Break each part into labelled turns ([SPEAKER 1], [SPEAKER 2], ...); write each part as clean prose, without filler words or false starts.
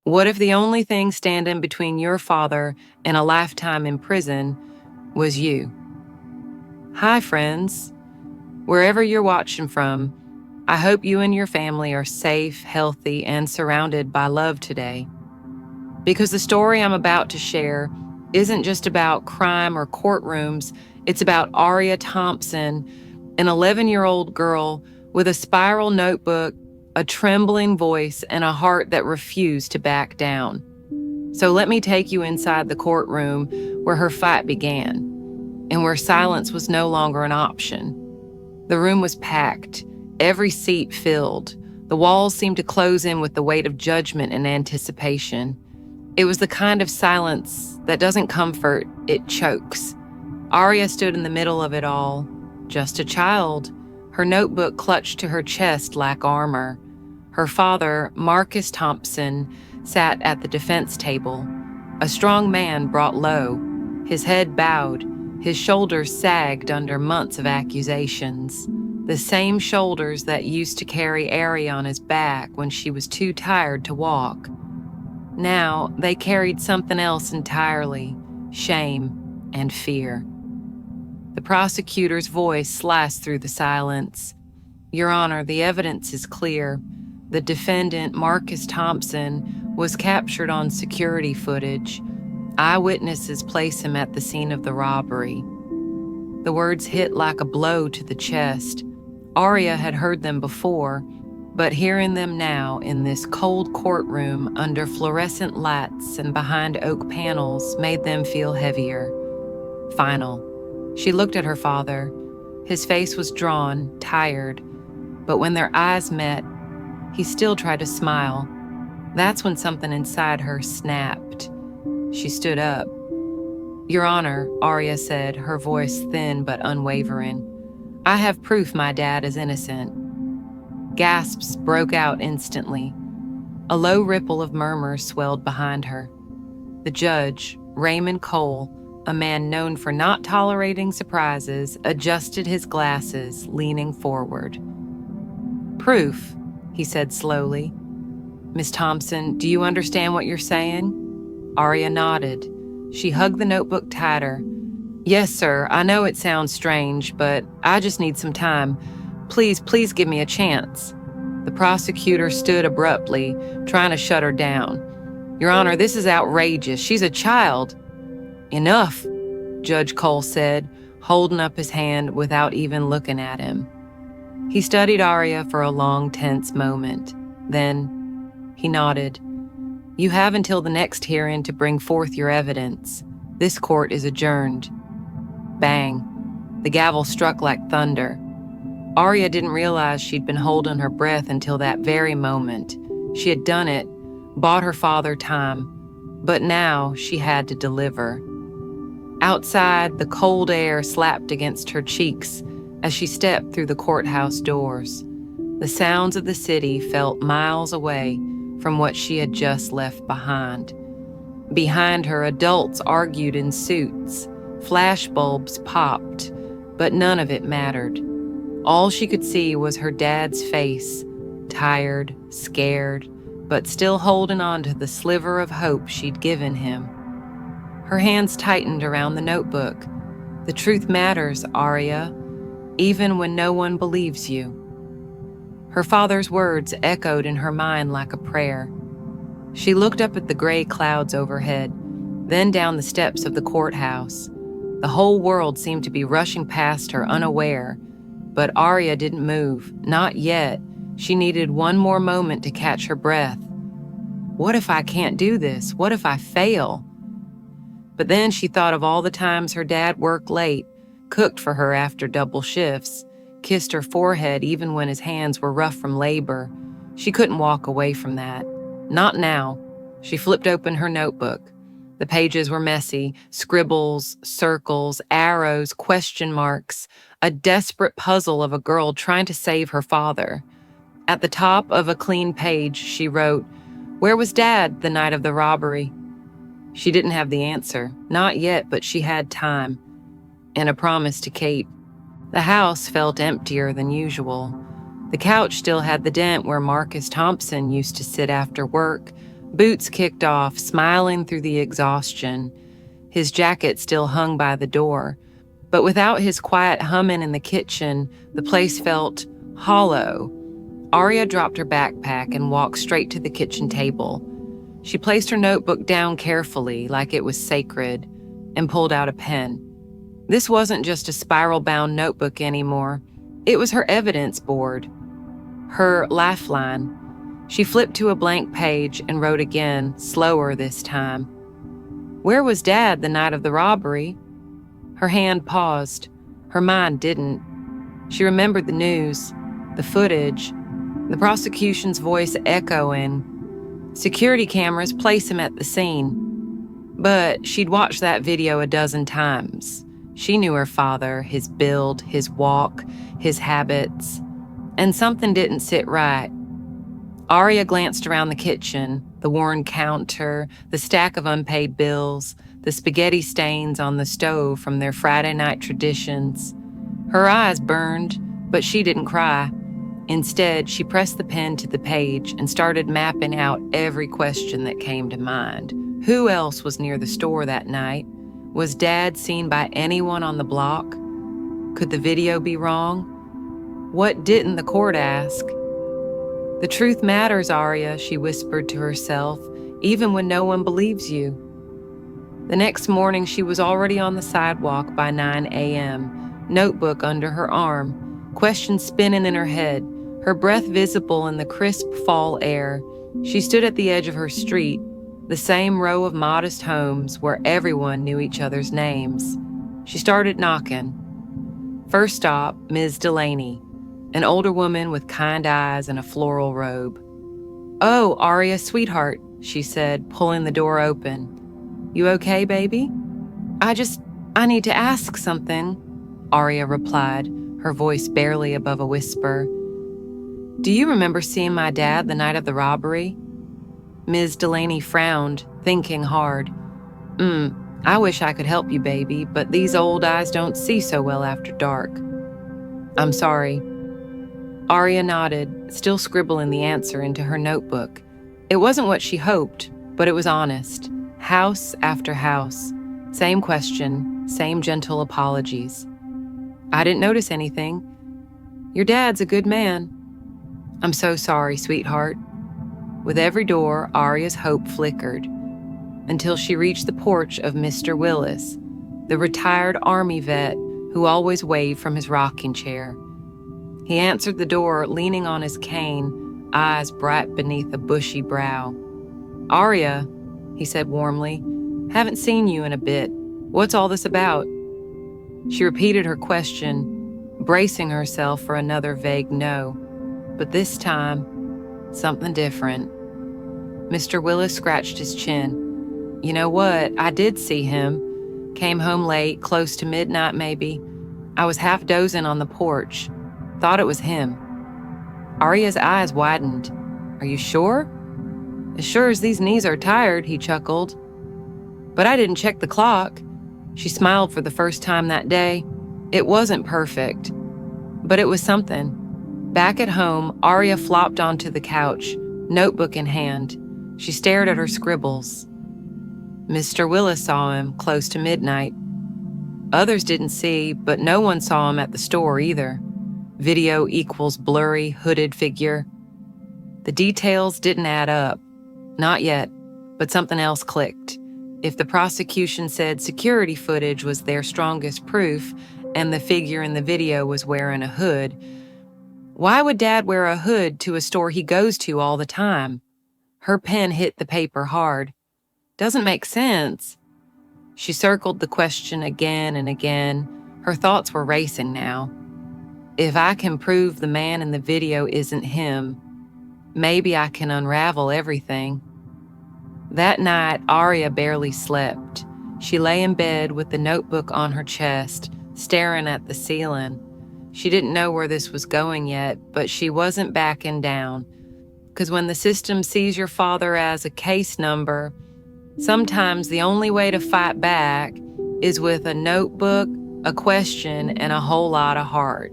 [SPEAKER 1] What if the only thing standing between your father and a lifetime in prison was you? Hi, friends. Wherever you're watching from, I hope you and your family are safe, healthy, and surrounded by love today. Because the story I'm about to share isn't just about crime or courtrooms, it's about Aria Thompson, an 11-year-old girl with a spiral notebook, a trembling voice, and a heart that refused to back down. So let me take you inside the courtroom where her fight began, and where silence was no longer an option. The room was packed, every seat filled. The walls seemed to close in with the weight of judgment and anticipation. It was the kind of silence that doesn't comfort, it chokes. Aria stood in the middle of it all, just a child, her notebook clutched to her chest like armor. Her father, Marcus Thompson, sat at the defense table, a strong man brought low, his head bowed, his shoulders sagged under months of accusations, the same shoulders that used to carry Aria on his back when she was too tired to walk. Now they carried something else entirely, shame and fear. The prosecutor's voice sliced through the silence. Your Honor, the evidence is clear. The defendant, Marcus Thompson, was captured on security footage. Eyewitnesses place him at the scene of the robbery. The words hit like a blow to the chest. Aria had heard them before, but hearing them now in this cold courtroom under fluorescent lights and behind oak panels made them feel heavier. Final. She looked at her father. His face was drawn, tired, but when their eyes met, he still tried to smile. That's when something inside her snapped. She stood up. Your Honor, Aria said, her voice thin but unwavering. I have proof my dad is innocent. Gasps broke out instantly. A low ripple of murmurs swelled behind her. The judge, Raymond Cole, a man known for not tolerating surprises, adjusted his glasses, leaning forward. Proof, he said slowly. Miss Thompson, do you understand what you're saying? Aria nodded. She hugged the notebook tighter. Yes, sir, I know it sounds strange, but I just need some time. Please give me a chance. The prosecutor stood abruptly, trying to shut her down. Your Honor, this is outrageous. She's a child. Enough, Judge Cole said, holding up his hand without even looking at him. He studied Aria for a long, tense moment. Then he nodded. You have until the next hearing to bring forth your evidence. This court is adjourned. Bang. The gavel struck like thunder. Aria didn't realize she'd been holding her breath until that very moment. She had done it, bought her father time, but now she had to deliver. Outside, the cold air slapped against her cheeks as she stepped through the courthouse doors. The sounds of the city felt miles away from what she had just left behind. Behind her, adults argued in suits. Flashbulbs popped, but none of it mattered. All she could see was her dad's face, tired, scared, but still holding on to the sliver of hope she'd given him. Her hands tightened around the notebook. The truth matters, Aria, even when no one believes you. Her father's words echoed in her mind like a prayer. She looked up at the gray clouds overhead, then down the steps of the courthouse. The whole world seemed to be rushing past her unaware, but Aria didn't move, not yet. She needed one more moment to catch her breath. What if I can't do this? What if I fail? But then she thought of all the times her dad worked late, cooked for her after double shifts, kissed her forehead even when his hands were rough from labor. She couldn't walk away from that. Not now. She flipped open her notebook. The pages were messy, scribbles, circles, arrows, question marks, a desperate puzzle of a girl trying to save her father. At the top of a clean page, she wrote, "Where was Dad the night of the robbery?" She didn't have the answer. Not yet, but she had time. And a promise to Kate. The house felt emptier than usual. The couch still had the dent where Marcus Thompson used to sit after work, Boots kicked off, smiling through the exhaustion. His jacket still hung by the door, but without his quiet humming in the kitchen, the place felt hollow. Aria dropped her backpack and walked straight to the kitchen table. She placed her notebook down carefully, like it was sacred, and pulled out a pen. This wasn't just a spiral-bound notebook anymore. It was her evidence board, her lifeline. She flipped to a blank page and wrote again, slower this time. Where was Dad the night of the robbery? Her hand paused. Her mind didn't. She remembered the news, the footage, the prosecution's voice echoing. Security cameras place him at the scene. But she'd watched that video a dozen times. She knew her father, his build, his walk, his habits, and something didn't sit right. Aria glanced around the kitchen, the worn counter, the stack of unpaid bills, the spaghetti stains on the stove from their Friday night traditions. Her eyes burned, but she didn't cry. Instead, she pressed the pen to the page and started mapping out every question that came to mind. Who else was near the store that night? Was Dad seen by anyone on the block? Could the video be wrong? What didn't the court ask? The truth matters, Aria, she whispered to herself, even when no one believes you. The next morning, she was already on the sidewalk by 9 a.m., notebook under her arm, questions spinning in her head, her breath visible in the crisp fall air. She stood at the edge of her street, the same row of modest homes where everyone knew each other's names. She started knocking. First stop, Ms. Delaney, an older woman with kind eyes and a floral robe. "Oh, Aria, sweetheart," she said, pulling the door open. "You okay, baby?" I need to ask something," Aria replied, her voice barely above a whisper. "Do you remember seeing my dad the night of the robbery?" Ms. Delaney frowned, thinking hard. I wish I could help you, baby, but these old eyes don't see so well after dark." "I'm sorry." Aria nodded, still scribbling the answer into her notebook. It wasn't what she hoped, but it was honest. House after house. Same question, same gentle apologies. "I didn't notice anything. Your dad's a good man." "I'm so sorry, sweetheart." With every door, Aria's hope flickered, until she reached the porch of Mr. Willis, the retired Army vet who always waved from his rocking chair. He answered the door, leaning on his cane, eyes bright beneath a bushy brow. "Aria," he said warmly, "haven't seen you in a bit. What's all this about?" She repeated her question, bracing herself for another vague no. But this time, something different. Mr. Willis scratched his chin. "You know what? I did see him. Came home late, close to midnight maybe. I was half dozing on the porch. Thought it was him." Aria's eyes widened. "Are you sure?" "As sure as these knees are tired," he chuckled. "But I didn't check the clock." She smiled for the first time that day. It wasn't perfect, but it was something. Back at home, Aria flopped onto the couch, notebook in hand. She stared at her scribbles. Mr. Willis saw him close to midnight. Others didn't see, but no one saw him at the store either. Video equals blurry, hooded figure. The details didn't add up. Not yet, but something else clicked. If the prosecution said security footage was their strongest proof and the figure in the video was wearing a hood, why would Dad wear a hood to a store he goes to all the time? Her pen hit the paper hard. Doesn't make sense. She circled the question again and again. Her thoughts were racing now. If I can prove the man in the video isn't him, maybe I can unravel everything. That night, Aria barely slept. She lay in bed with the notebook on her chest, staring at the ceiling. She didn't know where this was going yet, but she wasn't backing down. Because when the system sees your father as a case number, sometimes the only way to fight back is with a notebook, a question, and a whole lot of heart.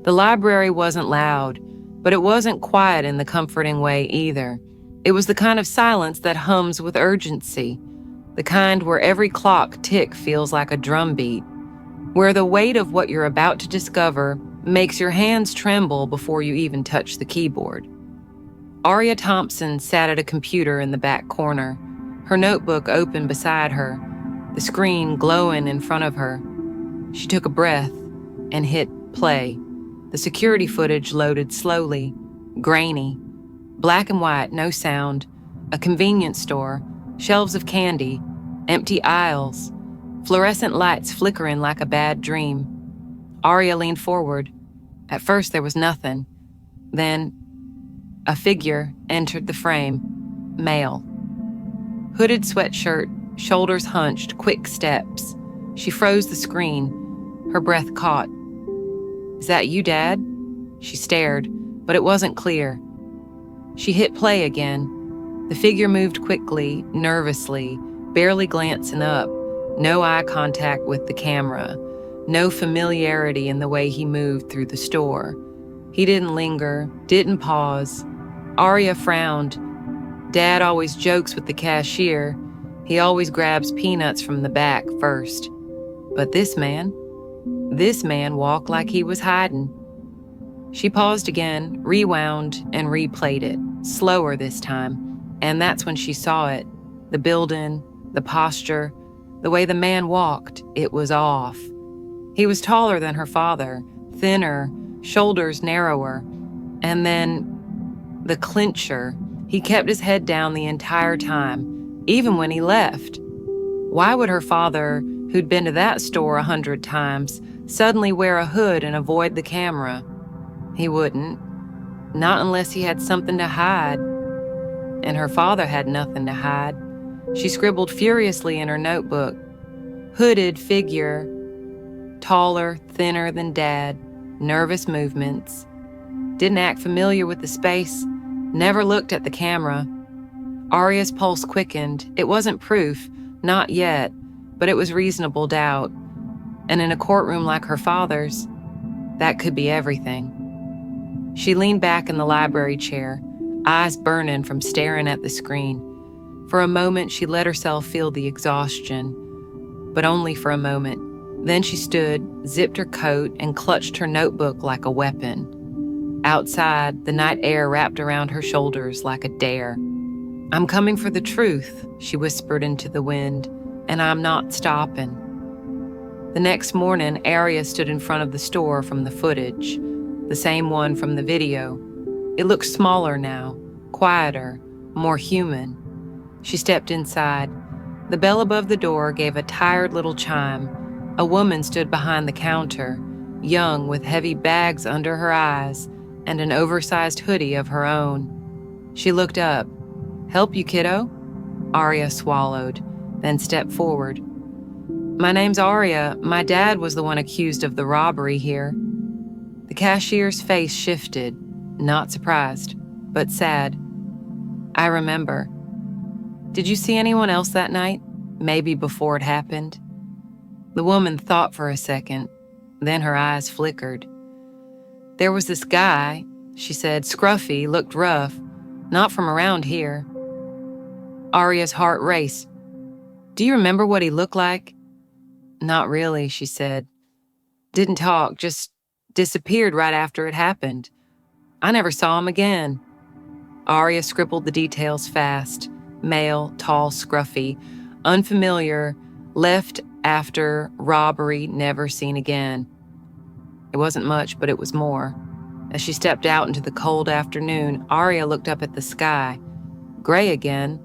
[SPEAKER 1] The library wasn't loud, but it wasn't quiet in the comforting way either. It was the kind of silence that hums with urgency, the kind where every clock tick feels like a drumbeat, where the weight of what you're about to discover makes your hands tremble before you even touch the keyboard. Aria Thompson sat at a computer in the back corner, her notebook open beside her, the screen glowing in front of her. She took a breath and hit play. The security footage loaded slowly, grainy, black and white, no sound, a convenience store, shelves of candy, empty aisles, fluorescent lights flickering like a bad dream. Aria leaned forward. At first there was nothing. Then a figure entered the frame, male. Hooded sweatshirt, shoulders hunched, quick steps. She froze the screen. Her breath caught. "Is that you, Dad?" She stared, but it wasn't clear. She hit play again. The figure moved quickly, nervously, barely glancing up, no eye contact with the camera, no familiarity in the way he moved through the store. He didn't linger, didn't pause. Aria frowned. Dad always jokes with the cashier. He always grabs peanuts from the back first. But this man walked like he was hiding. She paused again, rewound, and replayed it, slower this time. And that's when she saw it. The building, the posture, the way the man walked, it was off. He was taller than her father, thinner, shoulders narrower. And then the clincher. He kept his head down the entire time, even when he left. Why would her father, who'd been to that store 100 times, suddenly wear a hood and avoid the camera? He wouldn't. Not unless he had something to hide. And her father had nothing to hide. She scribbled furiously in her notebook. Hooded figure, taller, thinner than Dad, nervous movements. Didn't act familiar with the space, never looked at the camera. Aria's pulse quickened. It wasn't proof, not yet, but it was reasonable doubt. And in a courtroom like her father's, that could be everything. She leaned back in the library chair, eyes burning from staring at the screen. For a moment, she let herself feel the exhaustion, but only for a moment. Then she stood, zipped her coat, and clutched her notebook like a weapon. Outside, the night air wrapped around her shoulders like a dare. "I'm coming for the truth," she whispered into the wind, "and I'm not stopping." The next morning, Aria stood in front of the store from the footage, the same one from the video. It looked smaller now, quieter, more human. She stepped inside. The bell above the door gave a tired little chime. A woman stood behind the counter, young with heavy bags under her eyes and an oversized hoodie of her own. She looked up. "Help you, kiddo?" Aria swallowed, then stepped forward. "My name's Aria. My dad was the one accused of the robbery here." The cashier's face shifted, not surprised, but sad. "I remember. Did you see anyone else that night? Maybe before it happened?" The woman thought for a second, then her eyes flickered. "There was this guy," she said, "scruffy, looked rough, not from around here." Aria's heart raced. "Do you remember what he looked like?" "Not really," she said. "Didn't talk, just disappeared right after it happened. I never saw him again." Aria scribbled the details fast. Male, tall, scruffy, unfamiliar, left after robbery, never seen again. It wasn't much, but it was more. As she stepped out into the cold afternoon, Aria looked up at the sky. Gray again,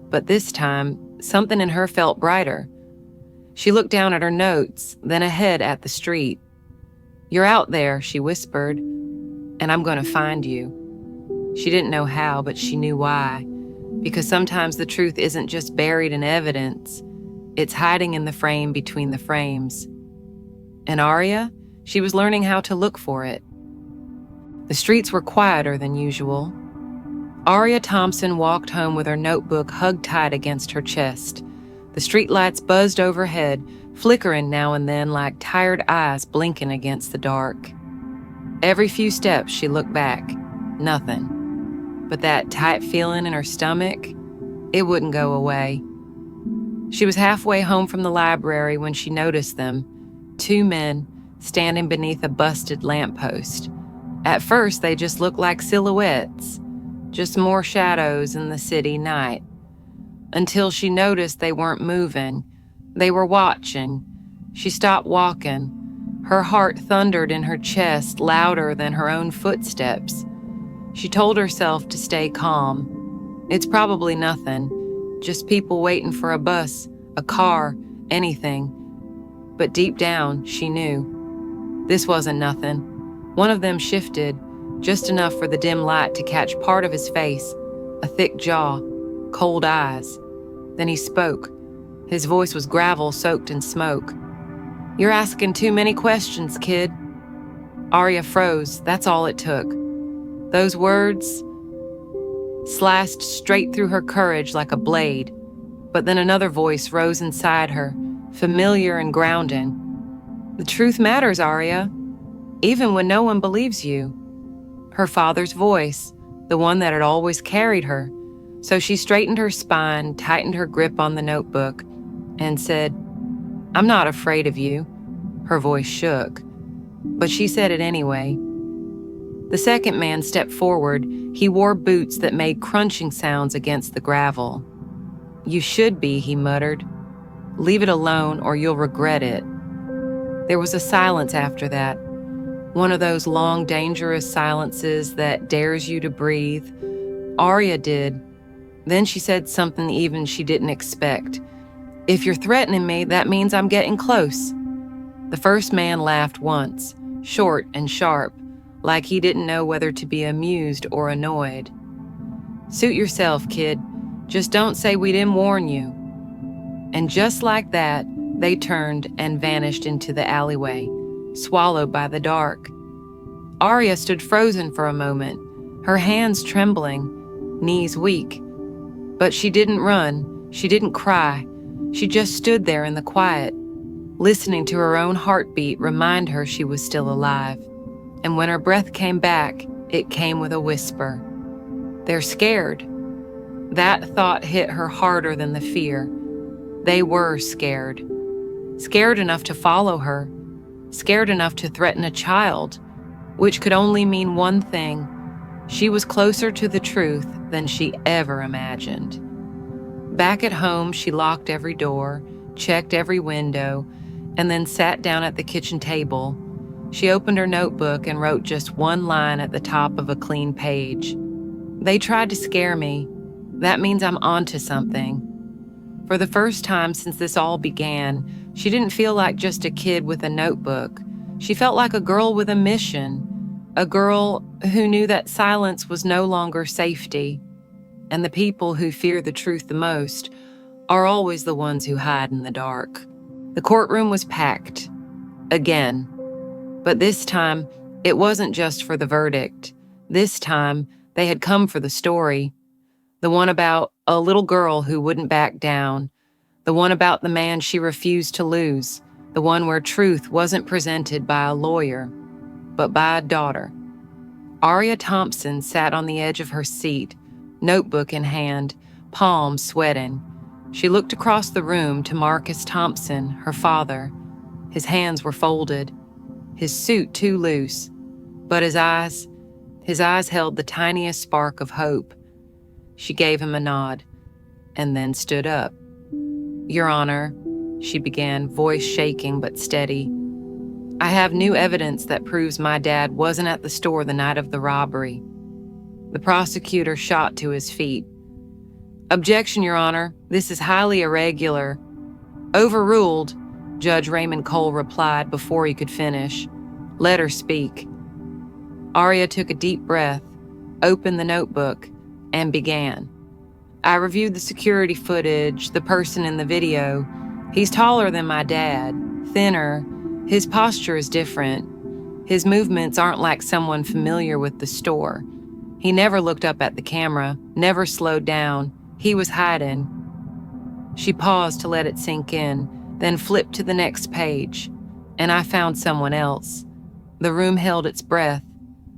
[SPEAKER 1] but this time, something in her felt brighter. She looked down at her notes, then ahead at the street. "You're out there," she whispered, "and I'm going to find you." She didn't know how, but she knew why. Because sometimes the truth isn't just buried in evidence. It's hiding in the frame between the frames. And Aria, she was learning how to look for it. The streets were quieter than usual. Aria Thompson walked home with her notebook hugged tight against her chest. The streetlights buzzed overhead, flickering now and then like tired eyes blinking against the dark. Every few steps she looked back. Nothing. but that tight feeling in her stomach, it wouldn't go away. She was halfway home from the library when she noticed them, 2 men standing beneath a busted lamppost. At first, they just looked like silhouettes, just more shadows in the city night. Until she noticed they weren't moving. They were watching. She stopped walking. Her heart thundered in her chest louder than her own footsteps. She told herself to stay calm. It's probably nothing, just people waiting for a bus, a car, anything. But deep down, she knew. This wasn't nothing. One of them shifted, just enough for the dim light to catch part of his face, a thick jaw, cold eyes. Then he spoke. His voice was gravel soaked in smoke. "You're asking too many questions, kid." Aria froze, that's all it took. Those words sliced straight through her courage like a blade. But then another voice rose inside her, familiar and grounding. "The truth matters, Aria, even when no one believes you." Her father's voice, the one that had always carried her. So she straightened her spine, tightened her grip on the notebook, and said, "I'm not afraid of you." Her voice shook, but she said it anyway. The second man stepped forward. He wore boots that made crunching sounds against the gravel. "You should be," he muttered. "Leave it alone or you'll regret it." There was a silence after that, one of those long, dangerous silences that dares you to breathe. Aria did. Then she said something even she didn't expect. "If you're threatening me, that means I'm getting close." The first man laughed once, short and sharp, like he didn't know whether to be amused or annoyed. "Suit yourself, kid. Just don't say we didn't warn you." And just like that, they turned and vanished into the alleyway, swallowed by the dark. Aria stood frozen for a moment, her hands trembling, knees weak. But she didn't run, she didn't cry. She just stood there in the quiet, listening to her own heartbeat remind her she was still alive. And when her breath came back, it came with a whisper. "They're scared." That thought hit her harder than the fear. They were scared. Scared enough to follow her. Scared enough to threaten a child, which could only mean one thing. She was closer to the truth than she ever imagined. Back at home, she locked every door, checked every window, and then sat down at the kitchen table. She opened her notebook and wrote just one line at the top of a clean page. "They tried to scare me. That means I'm onto something." For the first time since this all began, she didn't feel like just a kid with a notebook. She felt like a girl with a mission, a girl who knew that silence was no longer safety. And the people who fear the truth the most are always the ones who hide in the dark. The courtroom was packed. Again. But this time, it wasn't just for the verdict. This time, they had come for the story. The one about a little girl who wouldn't back down. The one about the man she refused to lose. The one where truth wasn't presented by a lawyer, but by a daughter. Aria Thompson sat on the edge of her seat, notebook in hand, palms sweating. She looked across the room to Marcus Thompson, her father. His hands were folded, his suit too loose, but his eyes held the tiniest spark of hope. She gave him a nod, and then stood up. "Your Honor," she began, voice shaking but steady. "I have new evidence that proves my dad wasn't at the store the night of the robbery." The prosecutor shot to his feet. "Objection, Your Honor. This is highly irregular." "Overruled," Judge Raymond Cole replied before he could finish. "Let her speak." Aria took a deep breath, opened the notebook, and began. "I reviewed the security footage, the person in the video. He's taller than my dad, thinner. His posture is different. His movements aren't like someone familiar with the store. He never looked up at the camera, never slowed down. He was hiding." She paused to let it sink in, then flipped to the next page. "And I found someone else." The room held its breath.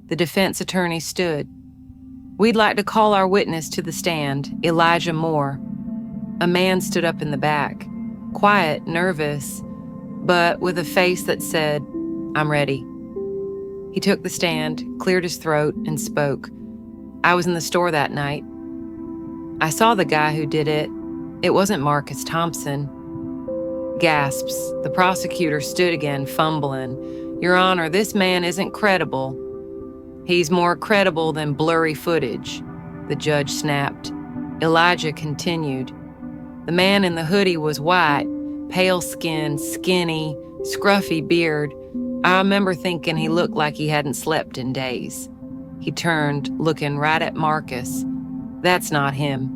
[SPEAKER 1] The defense attorney stood. We'd like to call our witness to the stand, Elijah Moore." A man stood up in the back, quiet, nervous, but with a face that said, "I'm ready." He took the stand, cleared his throat, and spoke. "I was in the store that night. I saw the guy who did it. It wasn't Marcus Thompson." Gasps. The prosecutor stood again, fumbling. "Your Honor, this man isn't credible." "He's more credible than blurry footage," the judge snapped. Elijah continued. "The man in the hoodie was white, pale skin, skinny, scruffy beard. I remember thinking he looked like he hadn't slept in days." He turned, looking right at Marcus. "That's not him."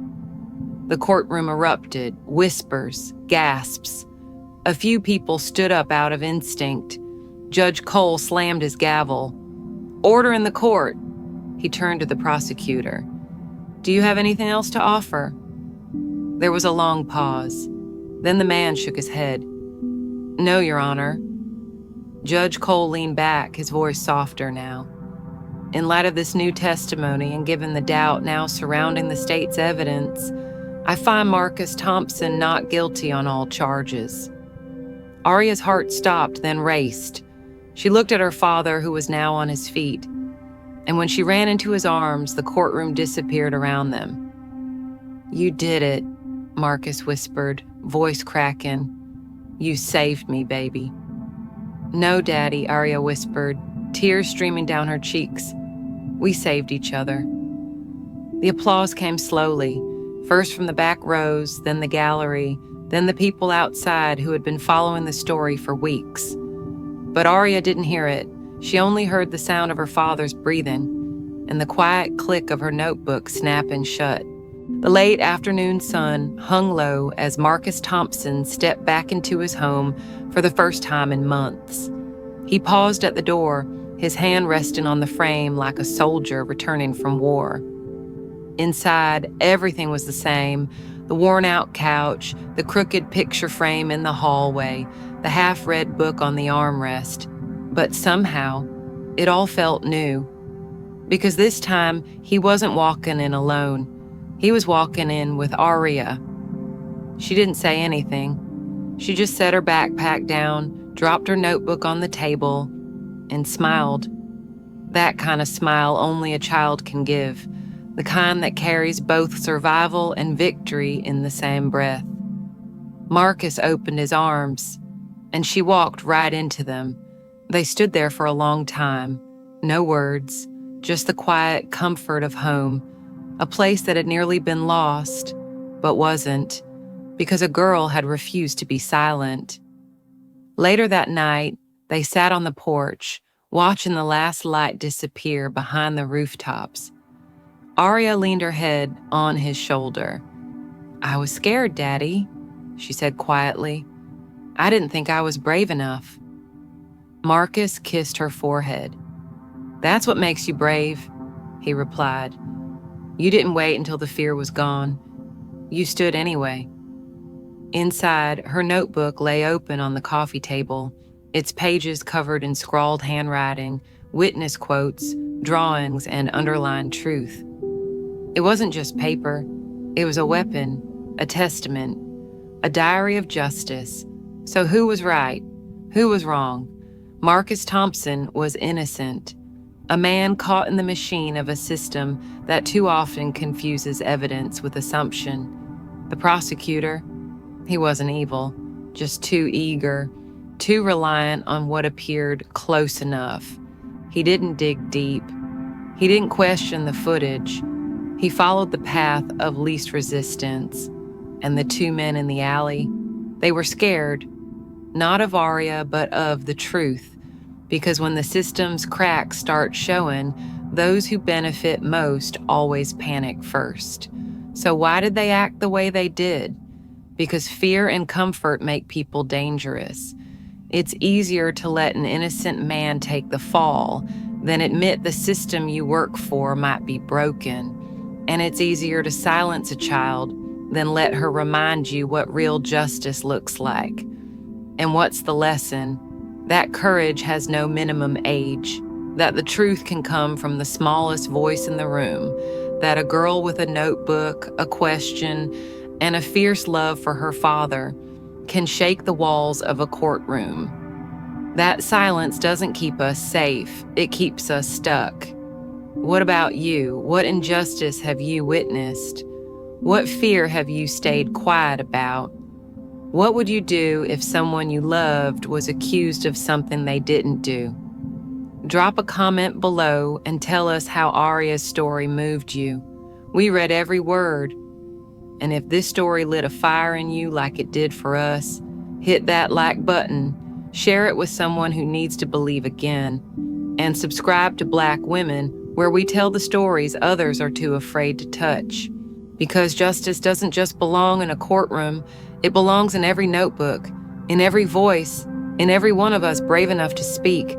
[SPEAKER 1] The courtroom erupted, whispers, gasps. A few people stood up out of instinct. Judge Cole slammed his gavel. "Order in the court." He turned to the prosecutor. "Do you have anything else to offer?" There was a long pause. Then the man shook his head. "No, Your Honor." Judge Cole leaned back, his voice softer now. "In light of this new testimony and given the doubt now surrounding the state's evidence, I find Marcus Thompson not guilty on all charges." Aria's heart stopped, then raced. She looked at her father, who was now on his feet. And when she ran into his arms, the courtroom disappeared around them. "You did it," Marcus whispered, voice cracking. "You saved me, baby." "No, Daddy," Aria whispered, tears streaming down her cheeks. "We saved each other." The applause came slowly, first from the back rows, then the gallery, then the people outside who had been following the story for weeks. But Aria didn't hear it. She only heard the sound of her father's breathing and the quiet click of her notebook snapping shut. The late afternoon sun hung low as Marcus Thompson stepped back into his home for the first time in months. He paused at the door, his hand resting on the frame like a soldier returning from war. Inside, everything was the same: the worn-out couch, the crooked picture frame in the hallway, the half-read book on the armrest. But somehow, it all felt new. Because this time, he wasn't walking in alone. He was walking in with Aria. She didn't say anything. She just set her backpack down, dropped her notebook on the table, and smiled. That kind of smile only a child can give, the kind that carries both survival and victory in the same breath. Marcus opened his arms, and she walked right into them. They stood there for a long time, no words, just the quiet comfort of home, a place that had nearly been lost, but wasn't, because a girl had refused to be silent. Later that night, they sat on the porch, watching the last light disappear behind the rooftops. Aria leaned her head on his shoulder. "I was scared, Daddy," she said quietly. "I didn't think I was brave enough." Marcus kissed her forehead. "That's what makes you brave," he replied. "You didn't wait until the fear was gone. You stood anyway." Inside, her notebook lay open on the coffee table, its pages covered in scrawled handwriting, witness quotes, drawings, and underlined truth. It wasn't just paper. It was a weapon, a testament, a diary of justice. So who was right? Who was wrong? Marcus Thompson was innocent, a man caught in the machine of a system that too often confuses evidence with assumption. The prosecutor, he wasn't evil, just too eager, too reliant on what appeared close enough. He didn't dig deep. He didn't question the footage. He followed the path of least resistance. And the two men in the alley, they were scared, not of Aria, but of the truth. Because when the system's cracks start showing, those who benefit most always panic first. So why did they act the way they did? Because fear and comfort make people dangerous. It's easier to let an innocent man take the fall than admit the system you work for might be broken. And it's easier to silence a child than let her remind you what real justice looks like. And what's the lesson? That courage has no minimum age, that the truth can come from the smallest voice in the room, that a girl with a notebook, a question, and a fierce love for her father can shake the walls of a courtroom. That silence doesn't keep us safe, it keeps us stuck. What about you? What injustice have you witnessed? What fear have you stayed quiet about? What would you do if someone you loved was accused of something they didn't do? Drop a comment below and tell us how Aria's story moved you. We read every word. And if this story lit a fire in you like it did for us, hit that like button, share it with someone who needs to believe again, and subscribe to Black Women, where we tell the stories others are too afraid to touch. Because justice doesn't just belong in a courtroom, it belongs in every notebook, in every voice, in every one of us brave enough to speak.